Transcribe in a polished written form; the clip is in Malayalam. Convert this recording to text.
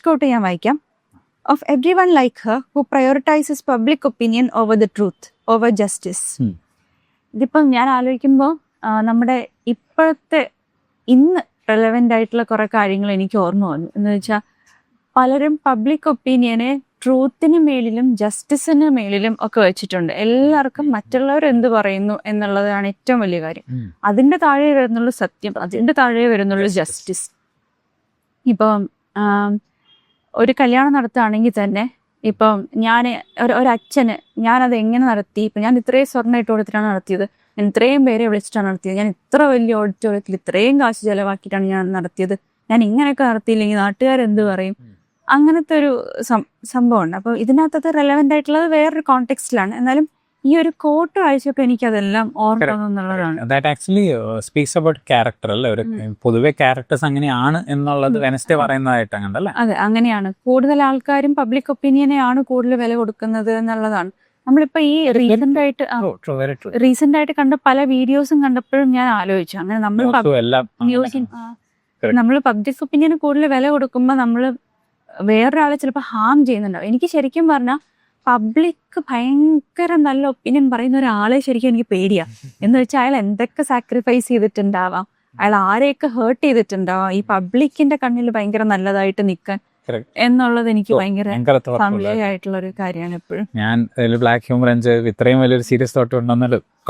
ലാസ്റ്റ് കോട്ട് ഞാൻ വായിക്കാം. Of everyone like her who prioritizes public opinion over the truth over justice. ഇതിപ്പം ഞാൻ ആലോചിക്കുമ്പോൾ നമ്മുടെ ഇപ്പോഴത്തെ ഇന്ന് റെലവെൻ്റ് ആയിട്ടുള്ള കുറേ കാര്യങ്ങൾ എനിക്ക് ഓർമ്മ വന്നു. എന്ന് വെച്ചാൽ പലരും പബ്ലിക് ഒപ്പീനിയനെ ട്രൂത്തിന് മേലിലും ജസ്റ്റിസിന് മേലിലും ഒക്കെ വെച്ചിട്ടുണ്ട്. എല്ലാവർക്കും മറ്റുള്ളവർ എന്ത് പറയുന്നു എന്നുള്ളതാണ് ഏറ്റവും വലിയ കാര്യം. അതിൻ്റെ താഴെ വരുന്നുള്ളൂ സത്യം, അതിൻ്റെ താഴെ വരുന്നുള്ളൂ ജസ്റ്റിസ്. ഇപ്പം ഒരു കല്യാണം നടത്തുകയാണെങ്കിൽ തന്നെ ഇപ്പം ഞാൻ ഒരച്ഛന് ഞാനത് എങ്ങനെ നടത്തി, ഇപ്പം ഞാൻ ഇത്രയും സ്വർണ്ണം ഇട്ട് കൊടുത്തിട്ടാണ് നടത്തിയത്, ഞാൻ ഇത്രയും പേരെ വിളിച്ചിട്ടാണ് നടത്തിയത്, ഞാൻ ഇത്ര വലിയ ഓഡിറ്റോറിയത്തിൽ ഇത്രയും കാശ് ചിലവാക്കിയിട്ടാണ് ഞാൻ നടത്തിയത്, ഞാൻ ഇങ്ങനെയൊക്കെ നടത്തിയില്ലെങ്കിൽ നാട്ടുകാരെന്ത് പറയും, അങ്ങനത്തെ ഒരു സംഭവമുണ്ട്. അപ്പോൾ ഇതിനകത്തത് റെലവെൻ്റ് ആയിട്ടുള്ളത് വേറൊരു കോണ്ടെക്സ്റ്റിലാണ്. എന്നാലും ഈ ഒരു കോട്ട് വായിച്ചപ്പോൾ എനിക്കതെല്ലാം ഓർമ്മ എന്നുള്ളതാണ്. That actually speaks about character അല്ലേ, ഒരു പൊതുവെ ക്യാരക്ടേഴ്സ് അങ്ങനെയാണ് എന്നുള്ളത് വെനസ്ഡേ പറയുന്നതായിട്ട് അങ്ങനല്ലേ? അതെ, അങ്ങനെയാണ്. കൂടുതൽ ആൾക്കാരും പബ്ലിക് ഒപ്പീനിയനെയാണ് കൂടുതൽ വില കൊടുക്കുന്നത് എന്നുള്ളതാണ്. നമ്മളിപ്പോ ഈ റീസെന്റ് ആയിട്ട് കണ്ട പല വീഡിയോസും കണ്ടപ്പോഴും ഞാൻ ആലോചിച്ചു, അങ്ങനെ നമ്മൾ പബ്ലിക് ഒപ്പീനിയന് കൂടുതൽ വില കൊടുക്കുമ്പോൾ നമ്മൾ വേറൊരാളെ ചിലപ്പോൾ ഹാം ചെയ്യുന്നുണ്ടാവും. എനിക്ക് ശരിക്കും പറഞ്ഞാൽ പബ്ലിക് ഭയങ്കര നല്ല ഒപ്പീനിയൻ പറയുന്ന ഒരാളെ ശരിക്കും എനിക്ക് പേടിയാ. എന്ന് വെച്ചാൽ അയാൾ എന്തൊക്കെ സാക്രിഫൈസ് ചെയ്തിട്ടുണ്ടാവാം, അയാൾ ആരെയൊക്കെ ഹേർട്ട് ചെയ്തിട്ടുണ്ടാവാം ഈ പബ്ലിക്കിന്റെ കണ്ണിൽ ഭയങ്കര നല്ലതായിട്ട് നിൽക്കാൻ എന്നുള്ളത് എനിക്ക് ഭയങ്കര ഫാമിലി ആയിട്ടുള്ള ഒരു കാര്യമാണ് എപ്പോഴും. ഞാൻ ബ്ലാക്ക് ഹ്യൂമർ ഇത്രയും വലിയൊരു സീരിയസ് തോട്ട് ഉണ്ടെന്നല്ലോ